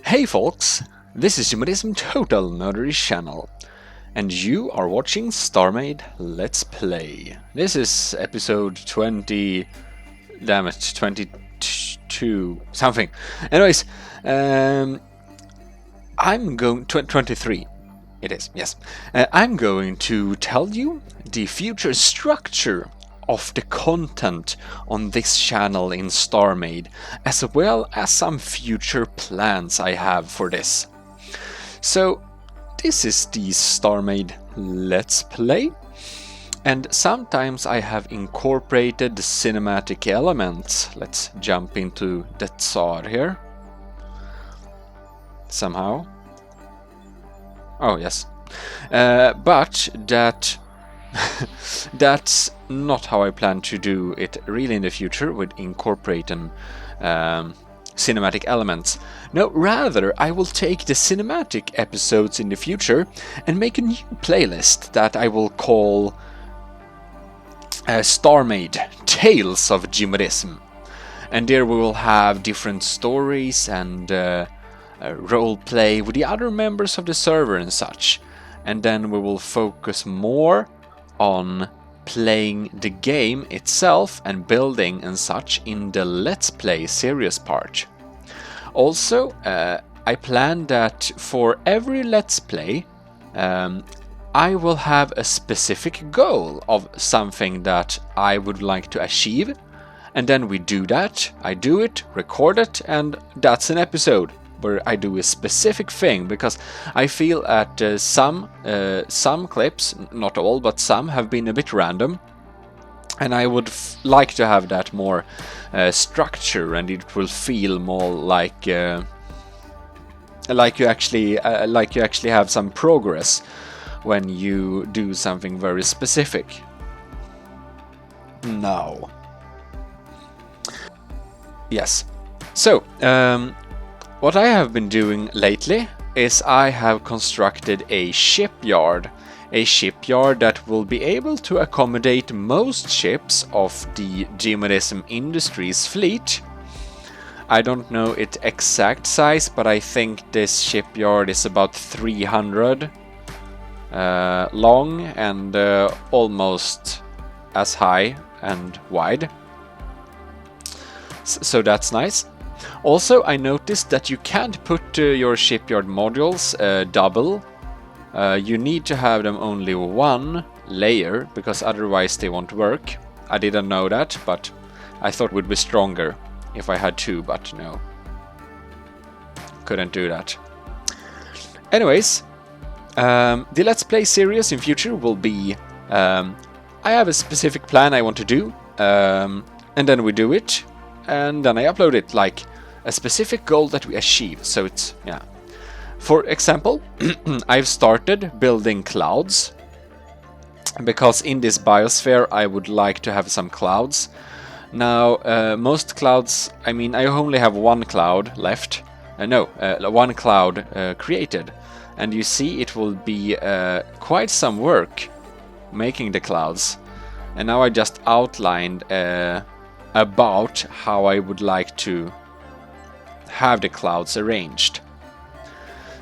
Hey folks, this is Humanism Total Nerdery channel, and you are watching StarMade Let's Play. This is episode 20, damn it, 22, something. Anyways, I'm going, 23, it is, yes. I'm going to tell you the future structure of the content on this channel in StarMade, as well as some future plans I have for this. So this is the StarMade Let's Play, and sometimes I have incorporated the cinematic elements. Let's jump into the Tsar here. Somehow. Oh yes. But that's not how I plan to do it really in the future with incorporating cinematic elements. No, rather I will take the cinematic episodes in the future and make a new playlist that I will call StarMade Tales of Jimerism. And there we will have different stories and role play with the other members of the server and such. And then we will focus more on playing the game itself and building and such in the Let's Play series part. Also, I plan that for every Let's Play, I will have a specific goal of something that I would like to achieve, and then we do that, I do it, record it, and that's an episode where I do a specific thing, because I feel that some clips, not all, but some have been a bit random, and I would like to have that more structure, and it will feel more like you actually have some progress when you do something very specific. Now, yes, so. What I have been doing lately is I have constructed a shipyard that will be able to accommodate most ships of the Jimerism Industries fleet. I don't know its exact size, but I think this shipyard is about 300 long and almost as high and wide. So that's nice. Also, I noticed that you can't put your shipyard modules double. You need to have them only one layer, because otherwise they won't work. I didn't know that, but I thought it would be stronger if I had two, but no. Couldn't do that. Anyways, the Let's Play series in future will be... I have a specific plan I want to do, and then we do it. And then I upload it like a specific goal that we achieve. So it's, yeah. For example, I've started building clouds, because in this biosphere I would like to have some clouds. Now, most clouds, I mean, I only have one cloud left. One cloud created. And you see, it will be quite some work making the clouds. And now I just outlined about how I would like to have the clouds arranged.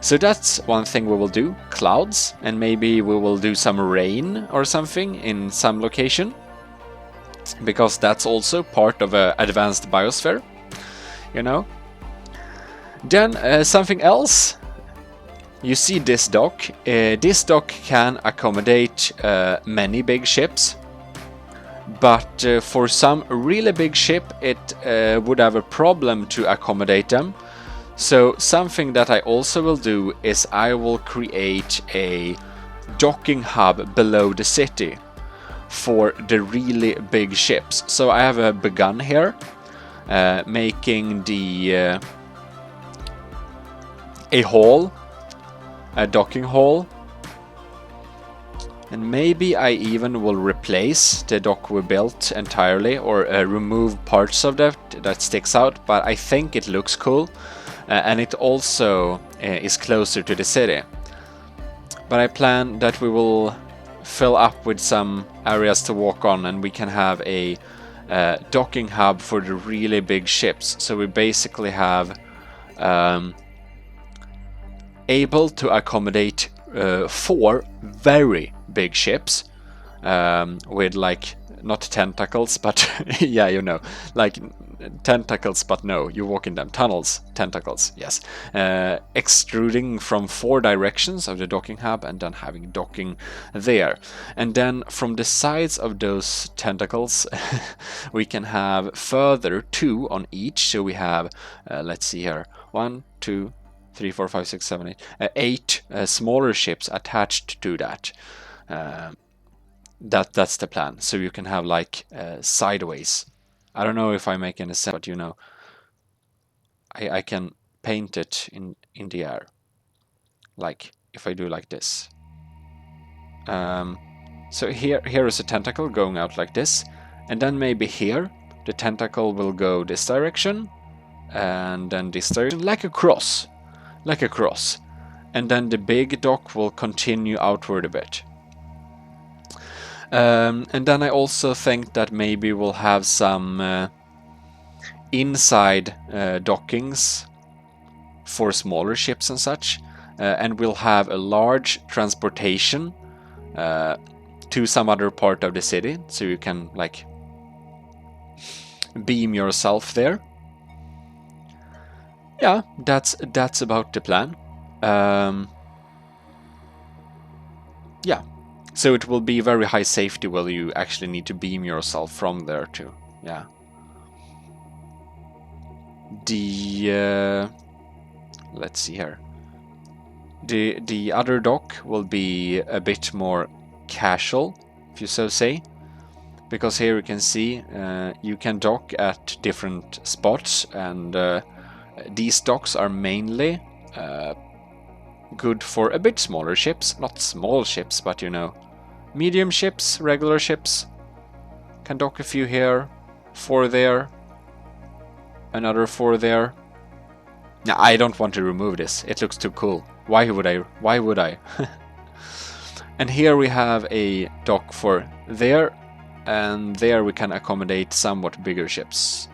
So that's one thing we will do, clouds, and maybe we will do some rain or something in some location, because that's also part of an advanced biosphere, you know. Then something else, you see this dock. This dock can accommodate many big ships. But for some really big ship, it would have a problem to accommodate them. So something that I also will do is I will create a docking hub below the city for the really big ships. So I have begun here making the a hall, a docking hall. And maybe I even will replace the dock we built entirely, or remove parts of that sticks out, but I think it looks cool, and it also is closer to the city. But I plan that we will fill up with some areas to walk on, and we can have a docking hub for the really big ships. So we basically have able to accommodate 4 very big ships with like not tentacles, but yeah, you know, like tentacles, but no, you walk in them. Tunnels, tentacles, yes. Extruding from 4 directions of the docking hub and then having docking there. And then from the sides of those tentacles, we can have further 2 on each. So we have, let's see here, 1, 2, 3, 4, 5, 6, 7, 8, 8 smaller ships attached to that. That's the plan. So you can have like sideways. I don't know if I make any sense, but you know, I can paint it in the air. Like if I do like this. So here is a tentacle going out like this, and then maybe here the tentacle will go this direction, and then this direction, like a cross, and then the big dock will continue outward a bit. And then I also think that maybe we'll have some inside dockings for smaller ships and such, and we'll have a large transportation to some other part of the city, so you can like beam yourself there. Yeah, that's about the plan. Yeah, so it will be very high safety where you actually need to beam yourself from there too. Yeah. Let's see here. The other dock will be a bit more casual, if you so say, because here you can see you can dock at different spots, and these docks are mainly good for a bit smaller ships, not small ships, but you know, medium ships, regular ships. Can dock a few here, 4 there, another 4 there. Now, I don't want to remove this, it looks too cool. Why would I? And here we have a dock for there, and there we can accommodate somewhat bigger ships.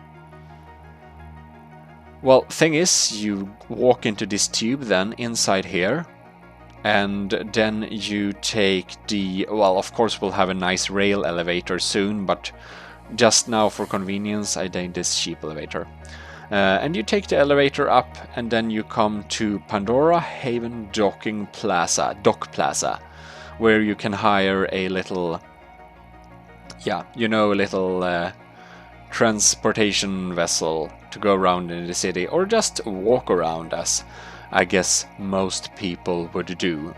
Well, thing is, you walk into this tube then inside here, and then you take the, well, of course we'll have a nice rail elevator soon, but just now for convenience I did this cheap elevator. And you take the elevator up, and then you come to Pandora Haven Dock Plaza, where you can hire a little, yeah, you know, a little transportation vessel to go around in the city, or just walk around, as I guess most people would do.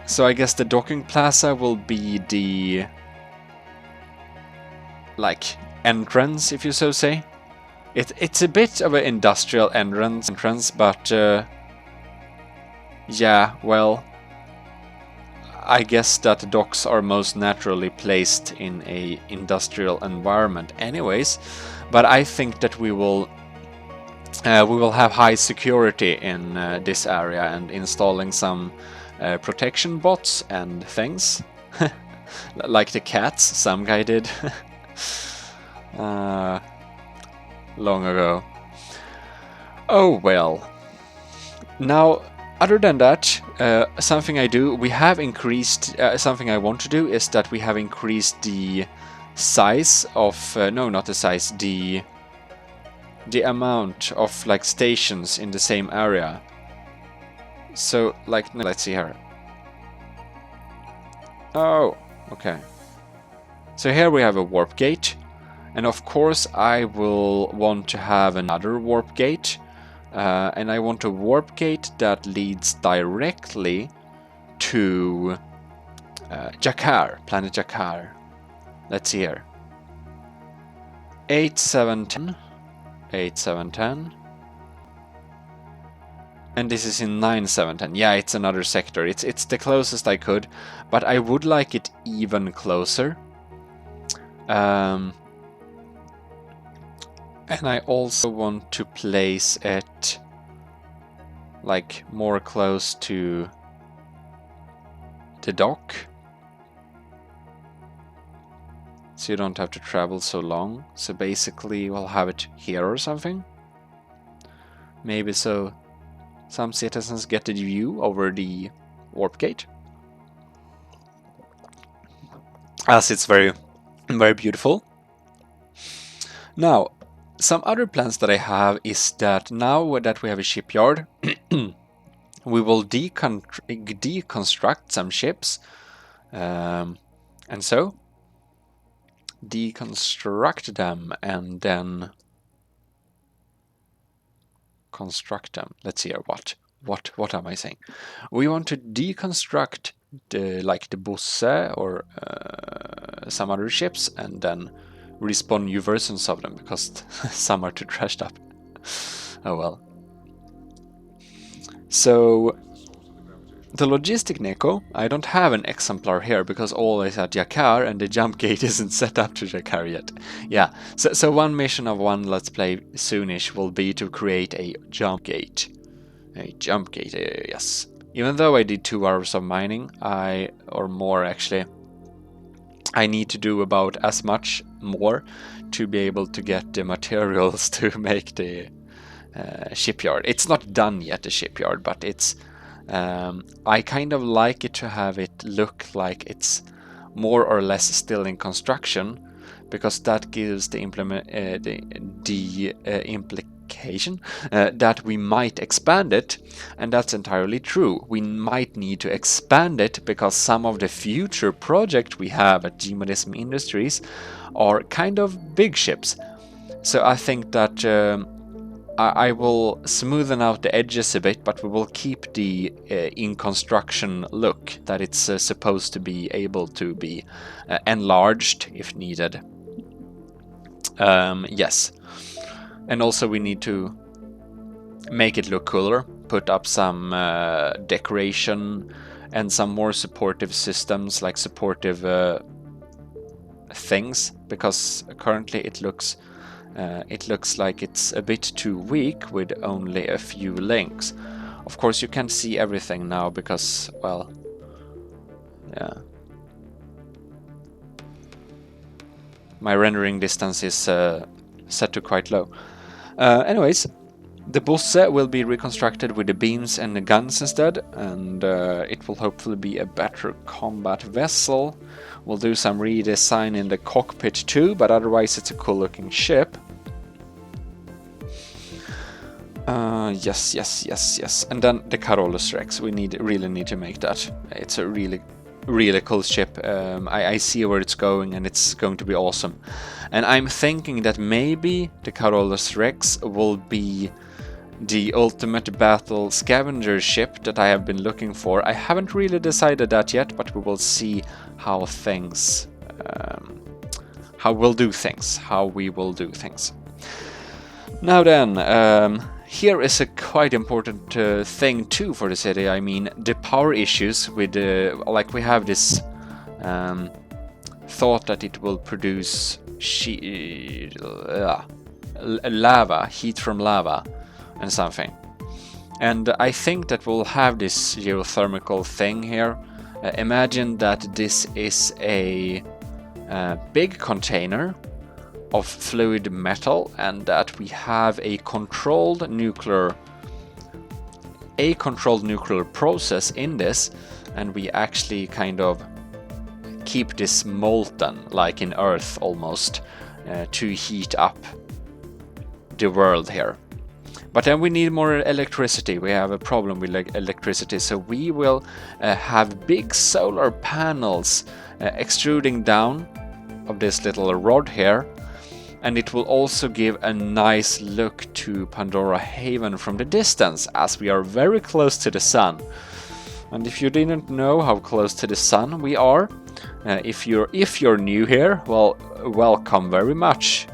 So I guess the docking plaza will be the like entrance, if you so say. It's a bit of an industrial entrance, but yeah, well, I guess that docks are most naturally placed in a industrial environment anyways, but I think that we will have high security in this area, and installing some protection bots and things like the cats some guy did long ago. Oh well. Now, other than that, something we have increased, something I want to do is that we have increased the size of, no, not the size, the amount of like stations in the same area. So like, let's see here. Oh, okay. So here we have a warp gate, and of course I will want to have another warp gate. And I want a warp gate that leads directly to Jakar, planet Jakar. Let's see here. 8710, 8710. And this is in 9710. Yeah, it's another sector. It's the closest I could, but I would like it even closer. And I also want to place it like more close to the dock, so you don't have to travel so long. So basically we'll have it here or something. maybe so some citizens get a view over the warp gate, as it's very, very beautiful. Now, some other plans that I have is that now that we have a shipyard, we will deconstruct some ships, and so deconstruct them and then construct them. Let's see here, what am I saying? We want to deconstruct the Bosse or some other ships and then respawn new versions of them because some are too trashed up. Oh well. So the logistic Neko, I don't have an exemplar here because all is at Jakar and the jump gate isn't set up to Jakar yet. Yeah, so one mission of one Let's Play soonish will be to create a jump gate. A jump gate, yes. Even though I did 2 hours of mining, or more actually, I need to do about as much more to be able to get the materials to make the shipyard. It's not done yet, the shipyard, but it's I kind of like it to have it look like it's more or less still in construction, because that gives the implication that we might expand it, and that's entirely true. We might need to expand it because some of the future projects we have at Gmodism Industries are kind of big ships. So I think that I will smoothen out the edges a bit, but we will keep the in construction look that it's supposed to be able to be enlarged if needed. Yes, and also we need to make it look cooler, put up some decoration and some more supportive systems, like supportive things, because currently it looks like it's a bit too weak with only a few links. Of course you can't see everything now because, well, yeah, my rendering distance is set to quite low. Anyways, the Bosse will be reconstructed with the beams and the guns instead, and it will hopefully be a better combat vessel. We'll do some redesign in the cockpit too, but otherwise it's a cool looking ship. Yes. And then the Carolus Rex, we really need to make that. It's a really cool ship. I see where it's going and it's going to be awesome. And I'm thinking that maybe the Carolus Rex will be the ultimate battle scavenger ship that I have been looking for. I haven't really decided that yet, but we will see how things, how we will do things. Now then, here is a quite important thing too for the city. I mean, the power issues with like we have this thought that it will produce lava, heat from lava and something. And I think that we'll have this geothermal thing here. Imagine that this is a big container of fluid metal, and that we have a controlled nuclear process in this, and we actually kind of keep this molten like in Earth almost to heat up the world here. But then we need more electricity. We have a problem with electricity, so we will have big solar panels extruding down of this little rod here. And it will also give a nice look to Pandora Haven from the distance, as we are very close to the sun. And if you didn't know how close to the sun we are, if you're new here, well, welcome very much.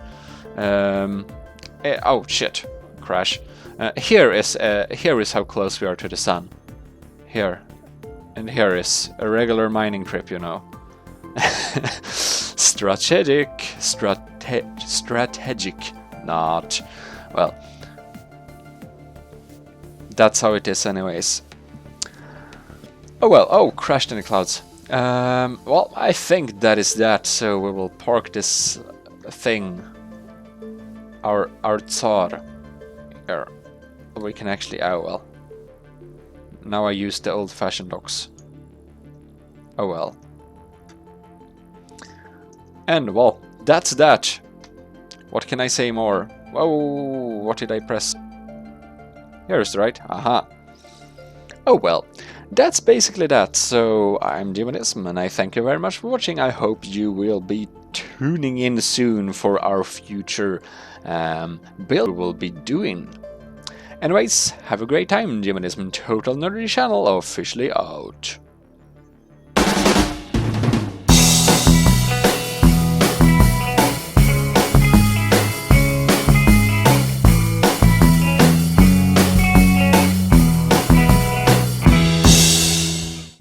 Oh shit, crash. Here is how close we are to the sun. Here, and here is a regular mining trip, you know. Strategic, not, well, that's how it is anyways. Oh well, oh, crashed in the clouds. Well, I think that is that, so we will park this thing, our Tsar, here. we can actually... Oh well. Now I use the old-fashioned docks. Oh well. And well, that's that. What can I say more? Whoa, what did I press? Here's the right. Aha. Oh well, that's basically that. So I'm Demonism and I thank you very much for watching. I hope you will be tuning in soon for our future build we'll be doing. Anyways, have a great time. Demonism Total Nerdy Channel officially out.